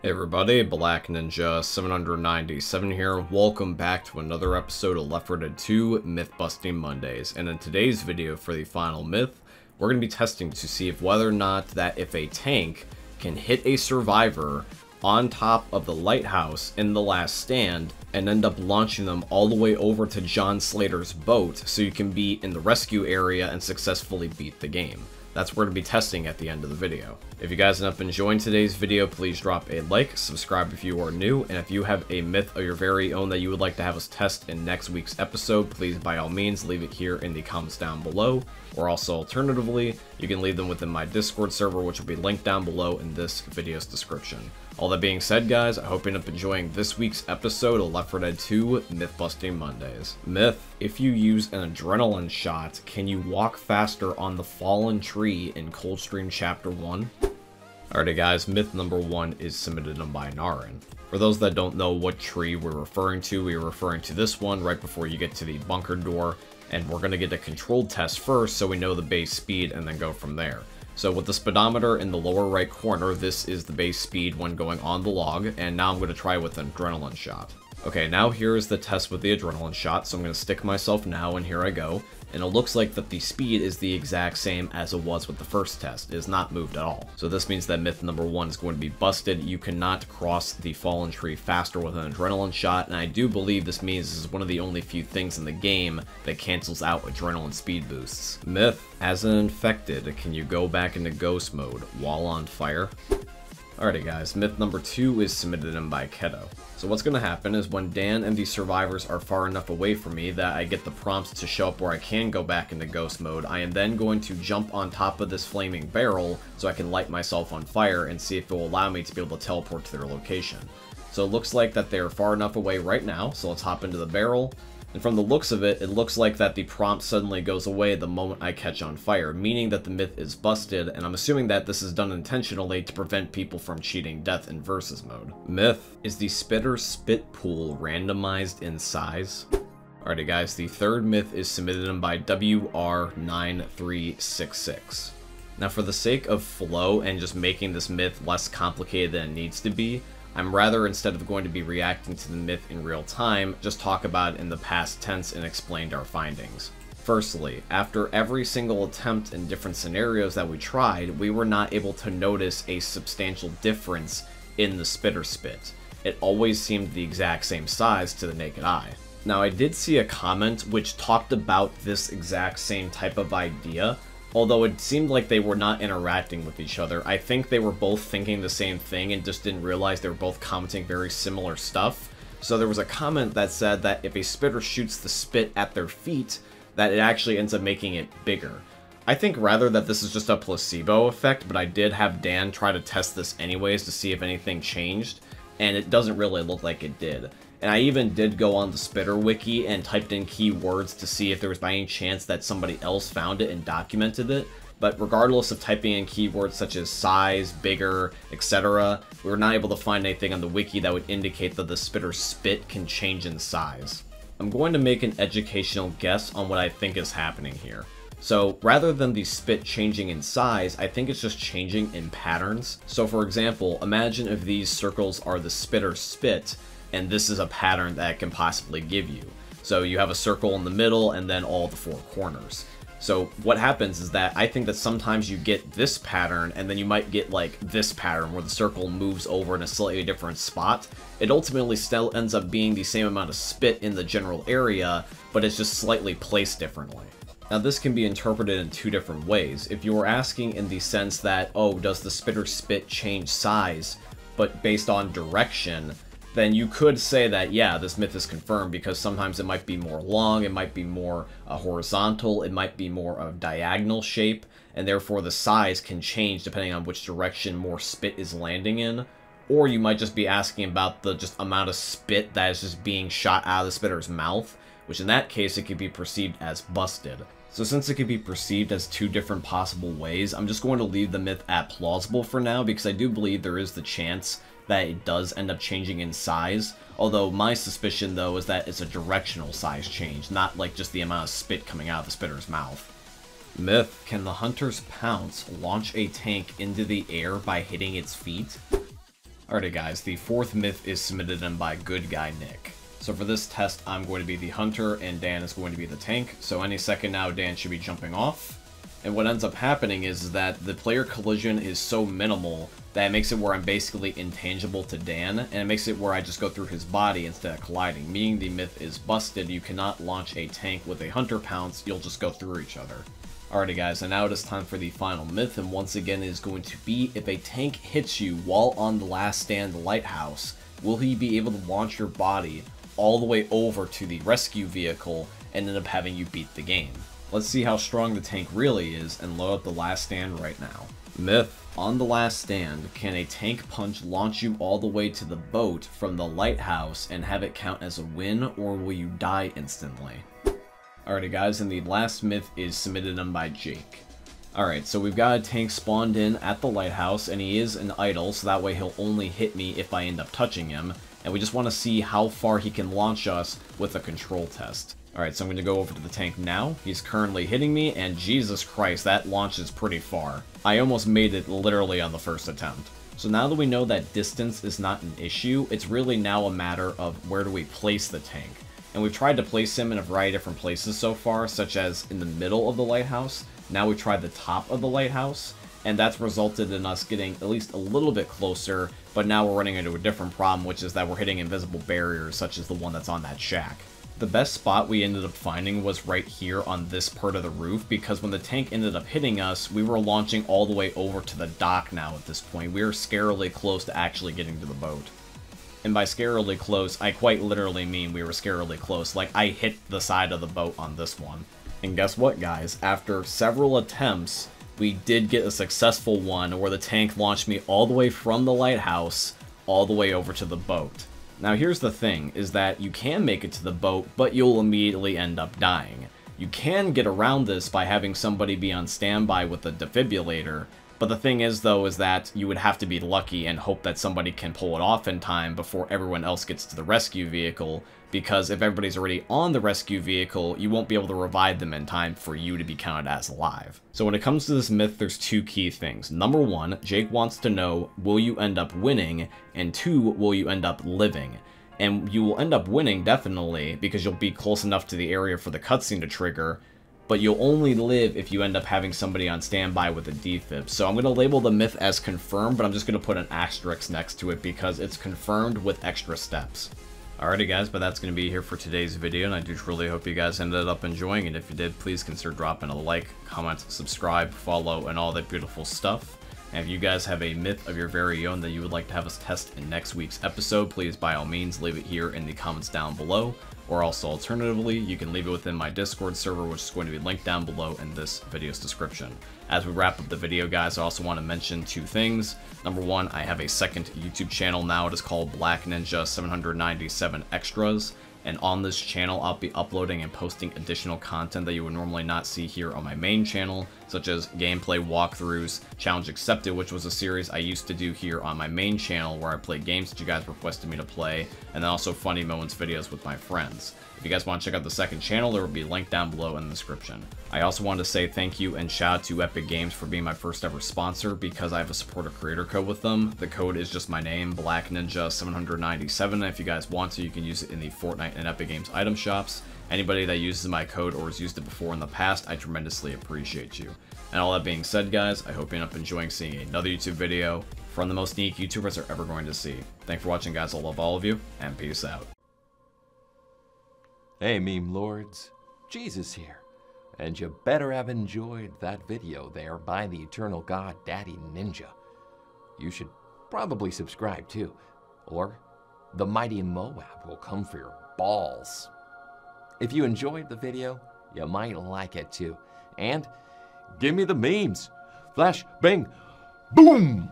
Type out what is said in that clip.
Hey everybody, Black Ninja 797 here. Welcome back to another episode of Left 4 Dead 2 Myth Busting Mondays. And in today's video for the final myth, we're going to be testing to see if whether or not that if a tank can hit a survivor on top of the lighthouse in the last stand and end up launching them all the way over to John Slater's boat so you can be in the rescue area and successfully beat the game. That's what we're going to be testing at the end of the video. If you guys have been enjoying today's video, please drop a like, subscribe if you are new, and if you have a myth of your very own that you would like to have us test in next week's episode, please by all means leave it here in the comments down below, or also alternatively, you can leave them within my Discord server, which will be linked down below in this video's description. All that being said, guys, I hope you end up enjoying this week's episode of Left 4 Dead 2 Myth Busting Mondays. Myth: if you use an adrenaline shot, can you walk faster on the fallen tree in Coldstream Chapter 1? Alrighty guys, myth number 1 is submitted by Narin. For those that don't know what tree we're referring to this one right before you get to the bunker door, and we're going to get a controlled test first so we know the base speed and then go from there. So with the speedometer in the lower right corner, this is the base speed when going on the log, and now I'm going to try with an adrenaline shot. Okay, now here is the test with the adrenaline shot, so I'm going to stick myself now, and here I go. And it looks like that the speed is the exact same as it was with the first test. It is not moved at all. So this means that myth number 1 is going to be busted. You cannot cross the fallen tree faster with an adrenaline shot, and I do believe this means this is one of the only few things in the game that cancels out adrenaline speed boosts. Myth: as an infected, can you go back into ghost mode while on fire? Alrighty guys, myth number 2 is submitted in by Keto. So what's going to happen is when Dan and the survivors are far enough away from me that I get the prompts to show up where I can go back into ghost mode, I am then going to jump on top of this flaming barrel so I can light myself on fire and see if it will allow me to be able to teleport to their location. So it looks like that they're far enough away right now, so let's hop into the barrel. And from the looks of it, it looks like that the prompt suddenly goes away the moment I catch on fire, meaning that the myth is busted, and I'm assuming that this is done intentionally to prevent people from cheating death in versus mode. Myth: is the spitter spit pool randomized in size? Alrighty guys, the third myth is submitted in by WR9366. Now for the sake of flow and just making this myth less complicated than it needs to be, I'm rather, instead of going to be reacting to the myth in real time, just talk about it in the past tense and explained our findings. Firstly, after every single attempt in different scenarios that we tried, we were not able to notice a substantial difference in the spitter spit. It always seemed the exact same size to the naked eye. Now I did see a comment which talked about this exact same type of idea, although it seemed like they were not interacting with each other. I think they were both thinking the same thing and just didn't realize they were both commenting very similar stuff. So there was a comment that said that if a spitter shoots the spit at their feet, that it actually ends up making it bigger. I think rather that this is just a placebo effect, but I did have Dan try to test this anyways to see if anything changed, and it doesn't really look like it did. And I even did go on the Spitter wiki and typed in keywords to see if there was by any chance that somebody else found it and documented it. But regardless of typing in keywords such as size, bigger, etc., we were not able to find anything on the wiki that would indicate that the spitter spit can change in size. I'm going to make an educational guess on what I think is happening here. So rather than the spit changing in size, I think it's just changing in patterns. So for example, imagine if these circles are the spitter spit, and this is a pattern that it can possibly give you. So you have a circle in the middle and then all the 4 corners. So what happens is that I think that sometimes you get this pattern and then you might get like this pattern where the circle moves over in a slightly different spot. It ultimately still ends up being the same amount of spit in the general area, but it's just slightly placed differently. Now this can be interpreted in 2 different ways. If you were asking in the sense that, oh, does the spitter spit change size, but based on direction, then you could say that, yeah, this myth is confirmed because sometimes it might be more long, it might be more horizontal, it might be more of diagonal shape, and therefore the size can change depending on which direction more spit is landing in. Or you might just be asking about the just amount of spit that is just being shot out of the spitter's mouth, which in that case it could be perceived as busted. So since it could be perceived as 2 different possible ways, I'm just going to leave the myth at plausible for now because I do believe there is the chance that it does end up changing in size, although my suspicion though is that it's a directional size change, not like just the amount of spit coming out of the spitter's mouth. Myth: can the hunter's pounce launch a tank into the air by hitting its feet? Alrighty guys, the fourth myth is submitted in by Good Guy Nick. So for this test, I'm going to be the hunter and Dan is going to be the tank. So any second now, Dan should be jumping off. And what ends up happening is that the player collision is so minimal that it makes it where I'm basically intangible to Dan, and it makes it where I just go through his body instead of colliding, meaning the myth is busted. You cannot launch a tank with a hunter pounce, you'll just go through each other. Alrighty guys, and now it is time for the final myth, and once again it is going to be, if a tank hits you while on the last stand Lighthouse, will he be able to launch your body all the way over to the rescue vehicle and end up having you beat the game? Let's see how strong the tank really is and load up the last stand right now. Myth: on the last stand, can a tank punch launch you all the way to the boat from the Lighthouse and have it count as a win, or will you die instantly? Alrighty guys, and the last myth is submitted in by Jake. Alright, so we've got a tank spawned in at the Lighthouse, and he is an idle, so that way he'll only hit me if I end up touching him, and we just want to see how far he can launch us with a control test. Alright, so I'm going to go over to the tank now. He's currently hitting me, and Jesus Christ, that launches pretty far. I almost made it literally on the first attempt. So now that we know that distance is not an issue, it's really now a matter of where do we place the tank. And we've tried to place him in a variety of different places so far, such as in the middle of the Lighthouse. Now we tried the top of the Lighthouse, and that's resulted in us getting at least a little bit closer, but now we're running into a different problem, which is that we're hitting invisible barriers, such as the one that's on that shack. The best spot we ended up finding was right here on this part of the roof, because when the tank ended up hitting us, we were launching all the way over to the dock now at this point. We were scarily close to actually getting to the boat. And by scarily close, I quite literally mean we were scarily close. Like, I hit the side of the boat on this one. And guess what, guys? After several attempts, we did get a successful one where the tank launched me all the way from the Lighthouse all the way over to the boat. Now here's the thing, is that you can make it to the boat, but you'll immediately end up dying. You can get around this by having somebody be on standby with a defibrillator, but the thing is though is that you would have to be lucky and hope that somebody can pull it off in time before everyone else gets to the rescue vehicle, because if everybody's already on the rescue vehicle, you won't be able to revive them in time for you to be counted as alive. So when it comes to this myth, there's two key things. Number one, Jake wants to know, will you end up winning? And two, will you end up living? And you will end up winning, definitely, because you'll be close enough to the area for the cutscene to trigger, but you'll only live if you end up having somebody on standby with a defib. So I'm going to label the myth as confirmed, but I'm just going to put an asterisk next to it because it's confirmed with extra steps. Alrighty guys, but that's going to be here for today's video, and I do truly hope you guys ended up enjoying it. If you did, please consider dropping a like, comment, subscribe, follow, and all that beautiful stuff. And if you guys have a myth of your very own that you would like to have us test in next week's episode, please by all means leave it here in the comments down below. Or also alternatively, you can leave it within my Discord server, which is going to be linked down below in this video's description. As we wrap up the video, guys, I also want to mention two things. Number one, I have a second YouTube channel now. It is called Black Ninja 797 Extras. And on this channel, I'll be uploading and posting additional content that you would normally not see here on my main channel, such as gameplay walkthroughs, Challenge Accepted, which was a series I used to do here on my main channel where I play games that you guys requested me to play, and then also funny moments videos with my friends. If you guys want to check out the second channel, there will be linked down below in the description. I also wanted to say thank you and shout out to Epic Games for being my first ever sponsor, because I have a supporter creator code with them. The code is just my name, Black Ninja 797. If you guys want to, you can use it in the Fortnite and Epic Games item shops. Anybody that uses my code or has used it before in the past, I tremendously appreciate you. And all that being said, guys, I hope you end up enjoying seeing another YouTube video from the most unique YouTubers are ever going to see. Thanks for watching, guys. I love all of you, and peace out. Hey meme lords, Jesus here, and you better have enjoyed that video there by the eternal god Daddy Ninja. You should probably subscribe too, or the mighty Moab will come for your balls. If you enjoyed the video, you might like it too, and give me the memes. Flash, bang, boom!